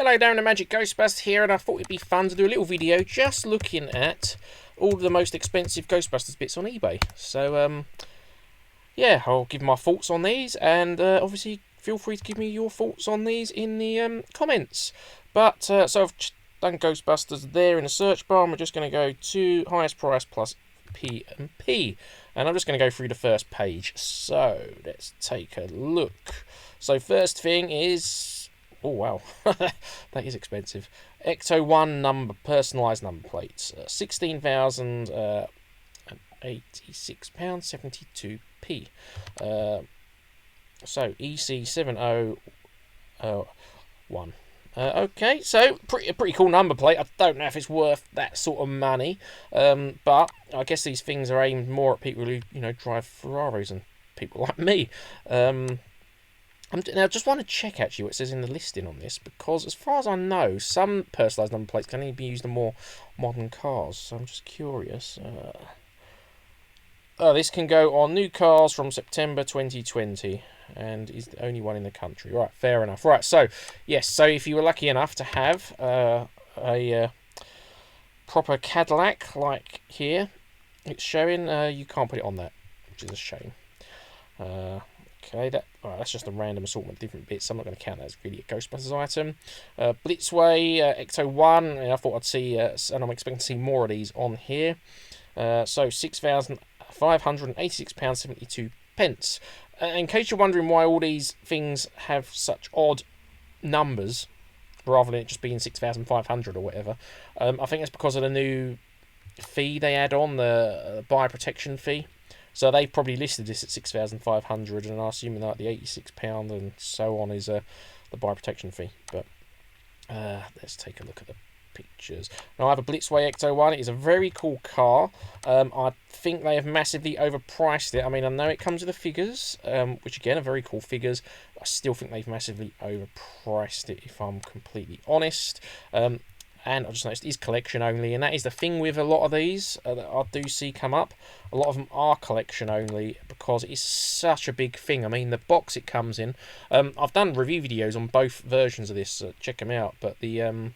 Hello there, the Magic Ghostbuster here, and I thought it'd be fun to do a little video just looking at all the most expensive Ghostbusters bits on eBay. So, yeah, I'll give my thoughts on these, and obviously feel free to give me your thoughts on these in the comments. But, so I've done Ghostbusters there in the search bar, and we're just going to go to highest price plus P and P. And I'm just going to go through the first page. So, let's take a look. So, first thing is... Oh, wow. That is expensive. Ecto 1 number, personalised number plates. £16,086.72p. So, EC701. Okay, so a pretty cool number plate. I don't know if it's worth that sort of money, but I guess these things are aimed more at people who, you know, drive Ferraris and people like me. Now, I just want to check actually what it says in the listing on this, because as far as I know, some personalised number plates can only be used on more modern cars, so I'm just curious. This can go on new cars from September 2020 and is the only one in the country. Right, fair enough. Right, so, yes, so if you were lucky enough to have a proper Cadillac like here, it's showing, you can't put it on that, which is a shame. Okay, that's just a random assortment of different bits. I'm not going to count that as really a Ghostbusters item. Blitzway, Ecto 1, and I thought I'd see, and I'm expecting to see more of these on here. So £6,586.72. In case you're wondering why all these things have such odd numbers, rather than it just being 6,500 or whatever, I think it's because of the new fee they add on, the buyer protection fee. So they've probably listed this at 6,500, and I assume like the £86 and so on is the buyer protection fee. But let's take a look at the pictures. Now I have a Blitzway Ecto 1. It is a very cool car. I think they have massively overpriced it. I mean, I know it comes with the figures, which again are very cool figures. I still think they've massively overpriced it, if I'm completely honest. And I just noticed it is collection only, and that is the thing with a lot of these that I do see come up. A lot of them are collection only because it is such a big thing. I mean, the box it comes in, I've done review videos on both versions of this, so check them out. But the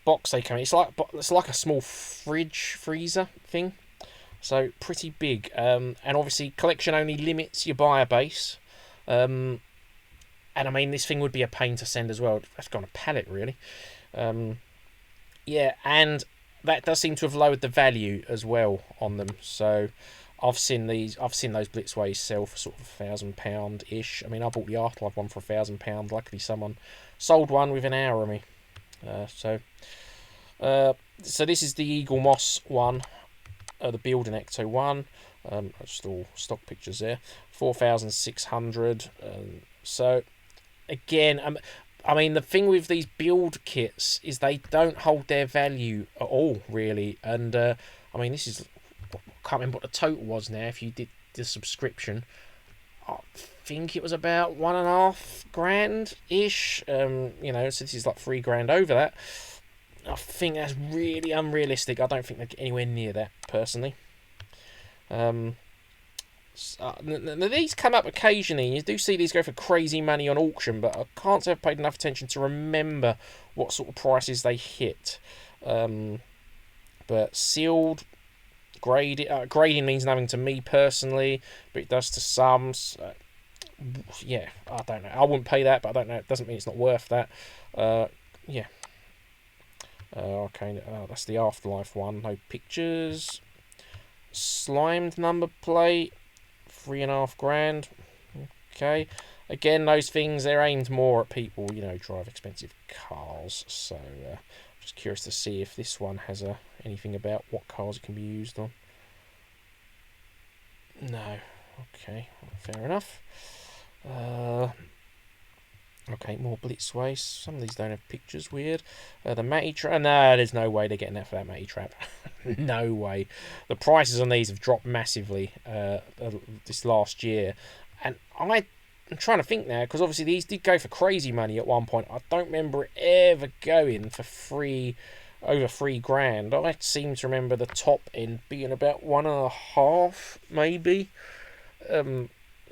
box they come in, it's like a small freezer thing, so pretty big. And obviously collection only limits your buyer base. And I mean, this thing would be a pain to send as well. That's gone a pallet really. Yeah, and that does seem to have lowered the value as well on them. So I've seen those Blitzways sell for sort of £1,000-ish. I mean, I bought the Afterlife one for £1,000. Luckily, someone sold one within an hour of me. So this is the Eagle Moss one, the Building Ecto 1. Just all stock pictures there. 4,600. So again, I mean, the thing with these build kits is they don't hold their value at all, really. And, I mean, this is... I can't remember what the total was now if you did the subscription. I think it was about £1,500-ish. You know, so this is like £3,000 over that. I think that's really unrealistic. I don't think they'd get anywhere near that, personally. These come up occasionally. You do see these go for crazy money on auction, but I can't say I've paid enough attention to remember what sort of prices they hit. But sealed, grading means nothing to me personally, but it does to some. So, yeah, I don't know. I wouldn't pay that, but I don't know. It doesn't mean it's not worth that. Yeah. Okay, that's the Afterlife one. No pictures. Slimed number plate. £3,500. Okay, again, those things, they're aimed more at people, you know, drive expensive cars. So just curious to see if this one has anything about what cars it can be used on. No. Okay, fair enough. Okay, more Blitzway. Some of these don't have pictures. Weird. The Matty Trap. No, there's no way they're getting that for that Matty Trap. No way. The prices on these have dropped massively this last year. And I'm trying to think now, because obviously these did go for crazy money at one point. I don't remember it ever going for over £3,000. I seem to remember the top end being about 1.5, maybe.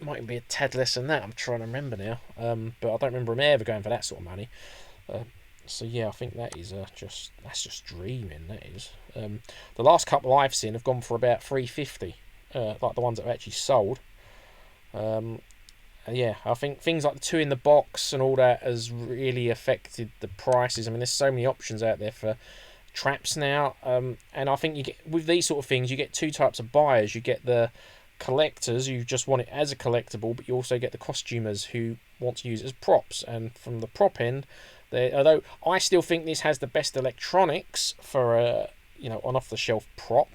Might be a tad less than that. I'm trying to remember now. But I don't remember them ever going for that sort of money. So yeah, I think that is that's just dreaming. That is. The last couple I've seen have gone for about 350, like the ones that have actually sold. Yeah, I think things like the two in the box and all that has really affected the prices. I mean, there's so many options out there for traps now, and I think you get with these sort of things, you get two types of buyers. You get the collectors who just want it as a collectible, but you also get the costumers who want to use it as props. And from the prop end, although I still think this has the best electronics for a an off the shelf prop.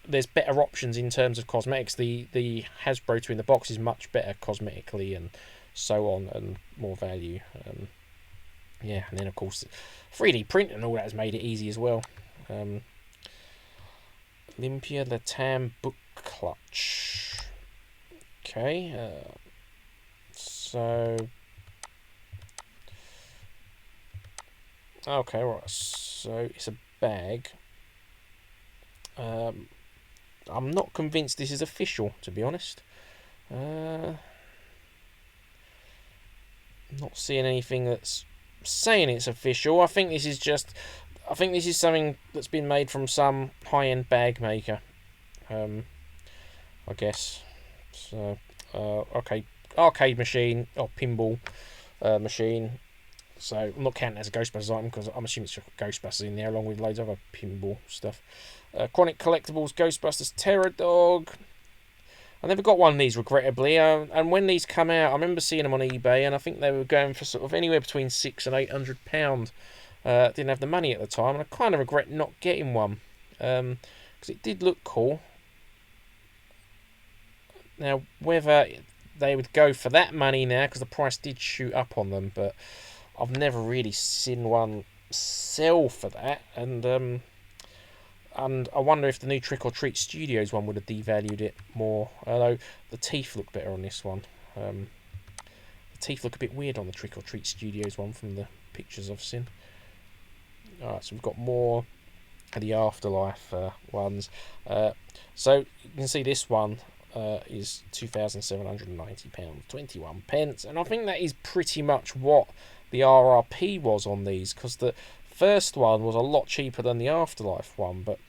There's better options in terms of cosmetics. The Hasbro 2 in the box is much better cosmetically and so on, and more value. Yeah, and then of course 3D print and all that has made it easy as well. Olympia Latam book clutch. Okay, so okay, right. So it's a bag. I'm not convinced this is official, to be honest. Not seeing anything that's saying it's official. I think this is something that's been made from some high-end bag maker. I guess. So, okay, arcade machine or pinball machine. So I'm not counting it as a Ghostbusters item because I'm assuming it's Ghostbusters in there along with loads of other pinball stuff. Chronic Collectibles Ghostbusters Terror Dog. I never got one of these, regrettably. And when these come out, I remember seeing them on eBay, and I think they were going for sort of anywhere between £600 and £800. Didn't have the money at the time, and I kind of regret not getting one because it did look cool. Now, whether they would go for that money now, because the price did shoot up on them, but I've never really seen one sell for that, and I wonder if the new Trick or Treat Studios one would have devalued it more. Although the teeth look better on this one. The teeth look a bit weird on the Trick or Treat Studios one from the pictures I've seen. Alright, so we've got more of the Afterlife ones. So you can see this one is £2,790, 21 pence, and I think that is pretty much what the RRP was on these, because the first one was a lot cheaper than the Afterlife one, but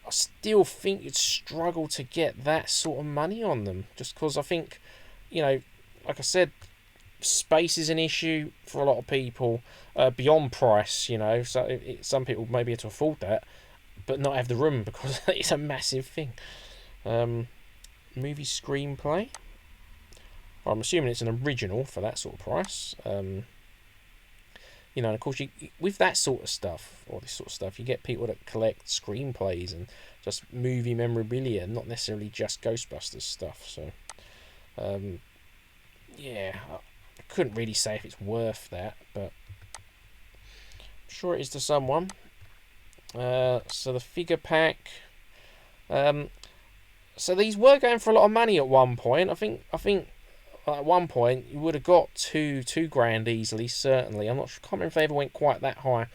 I still think you'd struggle to get that sort of money on them, just because I think, like I said, space is an issue for a lot of people, beyond price, so some people may be able to afford that, but not have the room because it's a massive thing. Movie screenplay. I'm assuming it's an original for that sort of price. And of course, with that sort of stuff, or this sort of stuff, you get people that collect screenplays and just movie memorabilia, not necessarily just Ghostbusters stuff. So, yeah, I couldn't really say if it's worth that, but I'm sure it is to someone. So the figure pack. So these were going for a lot of money at one point. I think at one point you would have got two grand easily, certainly. I'm not sure, can't remember if they ever went quite that high,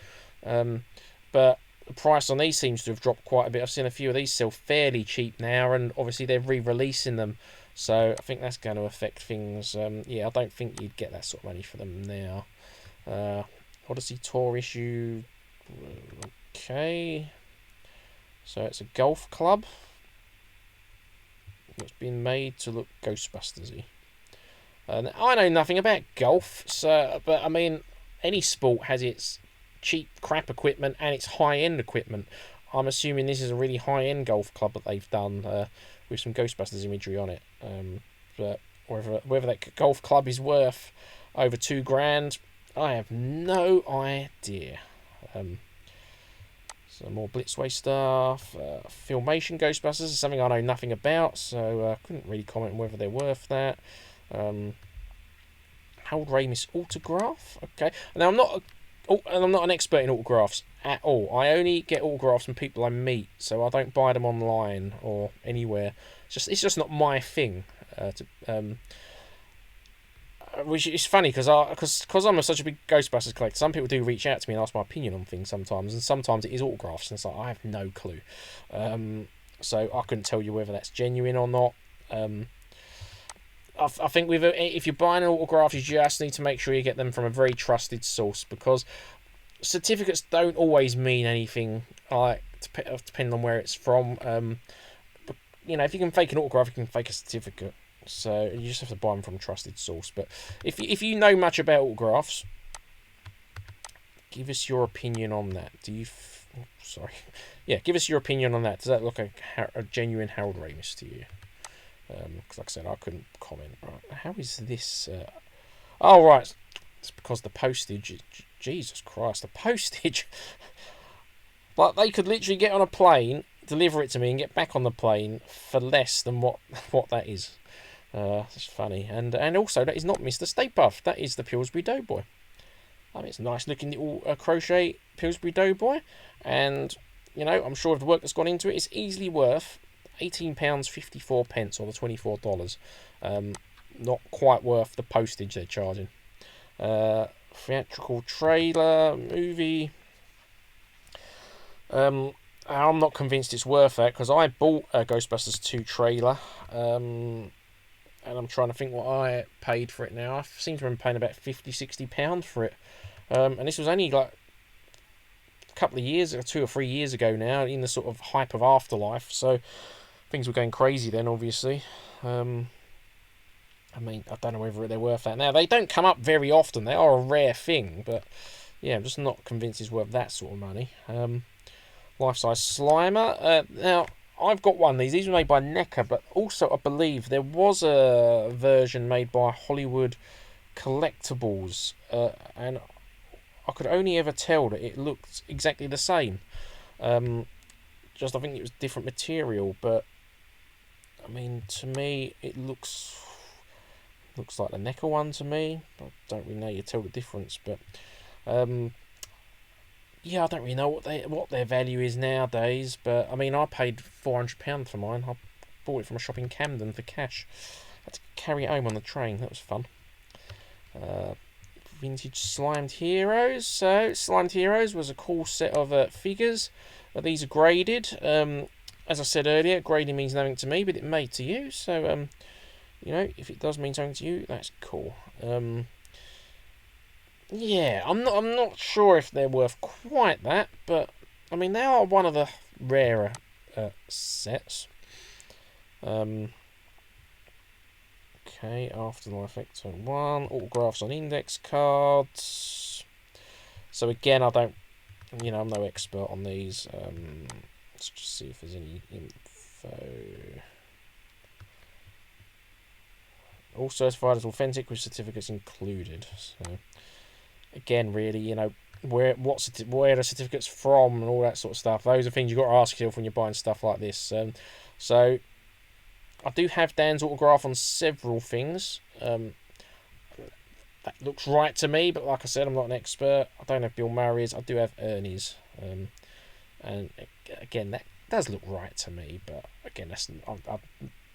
but the price on these seems to have dropped quite a bit. I've seen a few of these sell fairly cheap now, and obviously they're re-releasing them, so I think that's going to affect things. Yeah, I don't think you'd get that sort of money for them now. Odyssey Tour issue. Okay, so it's a golf club that's been made to look Ghostbusters-y. I know nothing about golf, but I mean, any sport has its cheap crap equipment and its high-end equipment. I'm assuming this is a really high-end golf club that they've done with some Ghostbusters imagery on it. But whether that golf club is worth over £2 grand, I have no idea. So more Blitzway stuff. Filmation Ghostbusters is something I know nothing about, so I couldn't really comment on whether they're worth that. Harold Ramis autograph. Okay, now I'm not an expert in autographs at all. I only get autographs from people I meet, so I don't buy them online or anywhere. It's just not my thing. Which is funny because I'm such a big Ghostbusters collector. Some people do reach out to me and ask my opinion on things sometimes, and sometimes it is autographs, and it's like I have no clue. So I couldn't tell you whether that's genuine or not. I think if you're buying autographs, you just need to make sure you get them from a very trusted source, because certificates don't always mean anything, like depending on where it's from. If you can fake an autograph, you can fake a certificate. So you just have to buy them from a trusted source. But if you know much about autographs, give us your opinion on that. Give us your opinion on that. Does that look like a genuine Harold Ramis to you? Because like I said, I couldn't comment. Right, how is this? Right, it's because the postage. Jesus Christ, the postage. Like, they could literally get on a plane, deliver it to me, and get back on the plane for less than what that is. It's funny, and also that is not Mr. Stay Puft. That is the Pillsbury Doughboy. I mean, it's a nice looking little crochet Pillsbury Doughboy, and I'm sure of the work that's gone into it, it's easily worth £18.54, or the $24. Not quite worth the postage they're charging. Theatrical trailer movie. I'm not convinced it's worth that, because I bought a Ghostbusters 2 trailer, and I'm trying to think what I paid for it now. I seem to remember paying about £50-60 for it, and this was only like a couple of years, 2 or 3 years ago now, in the sort of hype of Afterlife, so things were going crazy then, obviously. I don't know whether they're worth that now. They don't come up very often. They are a rare thing, but yeah, I'm just not convinced it's worth that sort of money. Life-size Slimer. Now, I've got one of these. These were made by NECA, but also I believe there was a version made by Hollywood Collectibles, and I could only ever tell that it looked exactly the same. Just I think it was different material, but I mean, to me, it looks like the NECA one to me. I don't really know. You tell the difference, but yeah, I don't really know what their value is nowadays. But I mean, I paid £400 for mine. I bought it from a shop in Camden for cash. I had to carry it home on the train. That was fun. Vintage Slimed Heroes. So Slimed Heroes was a cool set of figures. These are graded. As I said earlier, grading means nothing to me, but it may to you. So if it does mean something to you, that's cool. Yeah, I'm not sure if they're worth quite that, but I mean, they are one of the rarer sets. Okay, Afterlife Ecto 1, autographs on index cards. So again, I'm no expert on these. Let's just see if there's any info. All certified as authentic with certificates included. So again, really, where the certificates from and all that sort of stuff. Those are things you've got to ask yourself when you're buying stuff like this. So I do have Dan's autograph on several things. That looks right to me, but like I said, I'm not an expert. I don't have Bill Murray's. I do have Ernie's. And again, that does look right to me, but again, I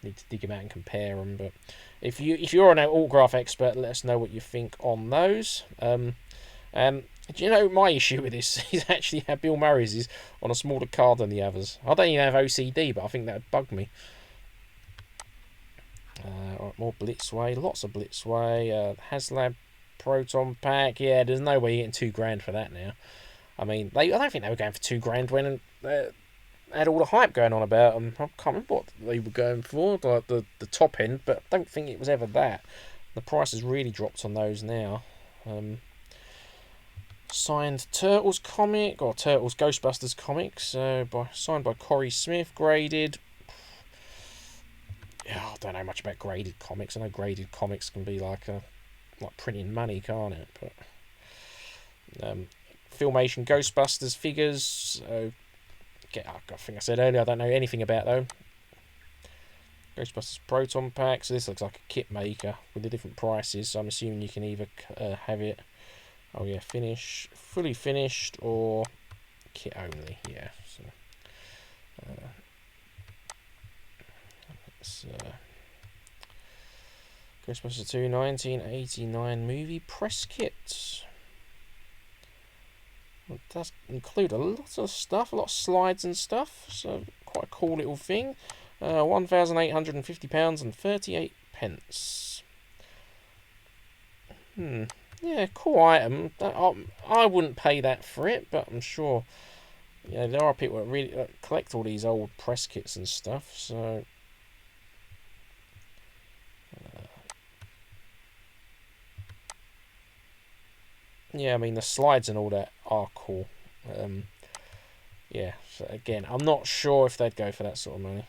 need to dig them out and compare them. But if you're an autograph expert, let us know what you think on those. Do you know my issue with this is actually how Bill Murray's is on a smaller card than the others. I don't even have OCD, but I think that would bug me. More Blitzway, lots of Blitzway. HasLab Proton Pack. Yeah, there's no way you're getting £2,000 for that now. I mean, I don't think they were going for £2,000 when had all the hype going on about them. I can't remember what they were going for, like the top end, but I don't think it was ever that. The price has really dropped on those now. Signed Turtles comic, or Turtles Ghostbusters comics, signed by Corey Smith, graded. Yeah, I don't know much about graded comics. I know graded comics can be like printing money, can't it? But Filmation Ghostbusters figures. I think I said earlier, I don't know anything about them. Ghostbusters Proton Pack. So this looks like a kit maker with the different prices. So I'm assuming you can either have it, fully finished, or kit only. Yeah. So it's Ghostbusters 2 1989 movie press kit. It does include a lot of stuff, a lot of slides and stuff, so quite a cool little thing. £1,850 and 38 pence. Yeah, cool item. I wouldn't pay that for it, but I'm sure there are people that really collect all these old press kits and stuff. So yeah, I mean the slides and all that are cool. Yeah, so again, I'm not sure if they'd go for that sort of money.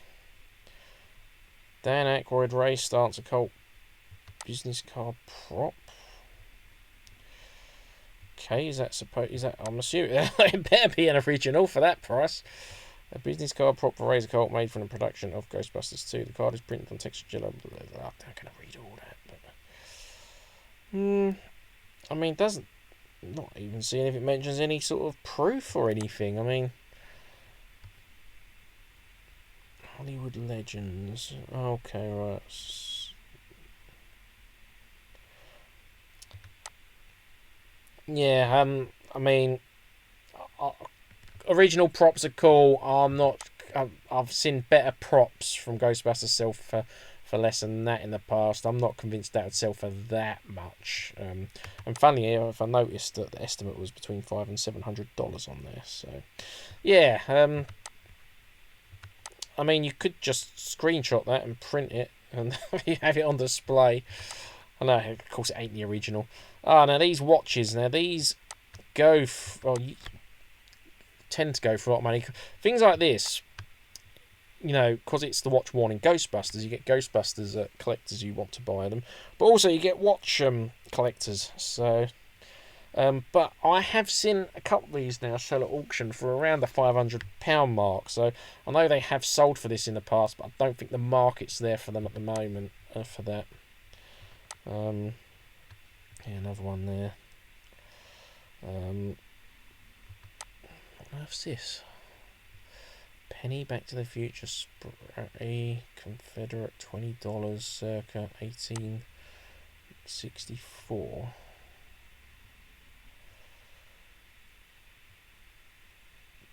Dan Aykroyd race starts a cult business card prop. Okay, is that I'm assuming it better be an original for that price. A business card prop for Razor Cult made from the production of Ghostbusters 2. The card is printed on textured jello. I'm not going to read all that, but I mean, doesn't not even seeing if it mentions any sort of proof or anything. I mean, Hollywood Legends. Okay, right. Yeah, I mean, original props are cool. I've seen better props from Ghostbusters sell for less than that in the past. I'm not convinced that would sell for that much. And funnily enough, I noticed that the estimate was between $500 and $700 on there. So, yeah. I mean, you could just screenshot that and print it and have it on display. I know, of course, it ain't the original. Now these watches, these go tend to go for a lot of money. Things like this, because it's the watch worn in Ghostbusters, you get Ghostbusters collectors who want to buy them, but also you get watch collectors. So, but I have seen a couple of these now sell at auction for around the £500 mark. So I know they have sold for this in the past, but I don't think the market's there for them at the moment for that. Yeah, another one there. What earth's this? Penny Back to the Future spray Confederate $20 circa 1864.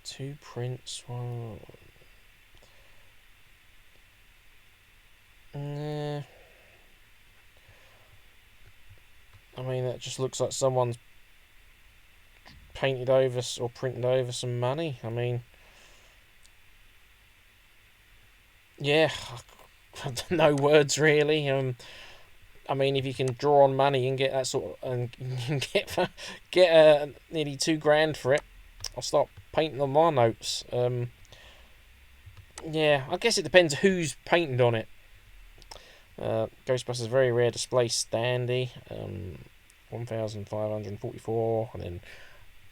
Two prints, one. I mean, that just looks like someone's painted over or printed over some money. I mean, yeah, no words really. I mean, if you can draw on money and get that sort of, and get nearly $2,000 for it, I'll start painting on my notes. Yeah, I guess it depends who's painted on it. Ghostbusters very rare display standee, 1,544, and then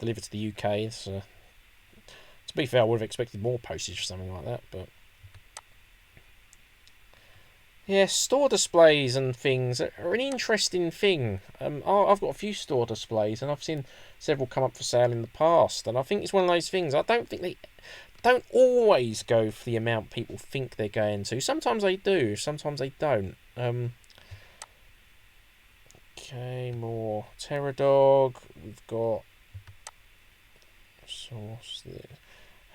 delivered to the UK. So, to be fair, I would have expected more postage or something like that, but yeah, store displays and things are an interesting thing. I've got a few store displays, and I've seen several come up for sale in the past, and I think it's one of those things. I don't think they don't always go for the amount people think they're going to. Sometimes they do, sometimes they don't. Okay, more Terror Dog. We've got source there.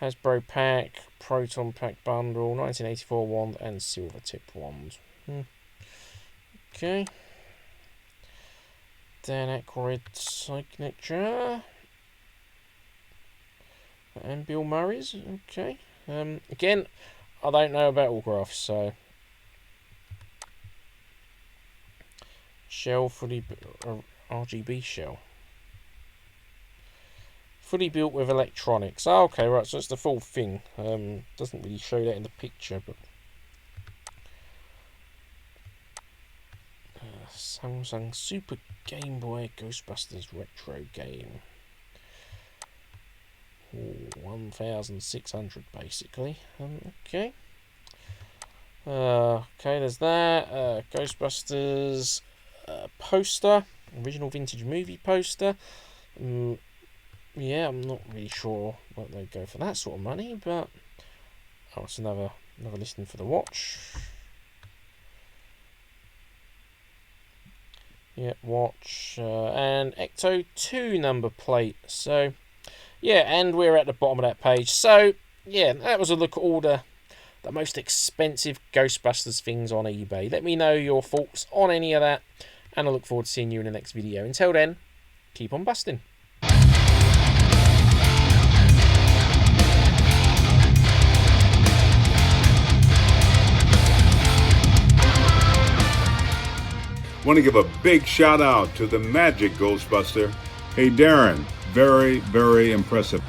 Hasbro pack, Proton pack bundle, 1984 wand, and silver tip wand. Okay. Dan Aykroyd signature. And Bill Murray's. Okay. Again, I don't know about autographs, so. Shell, fully RGB shell. Fully built with electronics. Oh, okay, right, so it's the full thing. Doesn't really show that in the picture, but Samsung Super Game Boy Ghostbusters retro game. 1,600 basically. Okay. Okay, there's that. Ghostbusters poster, original vintage movie poster. Yeah, I'm not really sure what they'd go for that sort of money, but it's another listing for the watch. Yeah, watch and Ecto 2 number plate. So yeah, and we're at the bottom of that page. So yeah, that was a look at all the the most expensive Ghostbusters things on eBay. Let me know your thoughts on any of that, and I look forward to seeing you in the next video. Until then, keep on busting. Want to give a big shout out to the Magic Ghostbuster. Hey Darren, very, very impressive.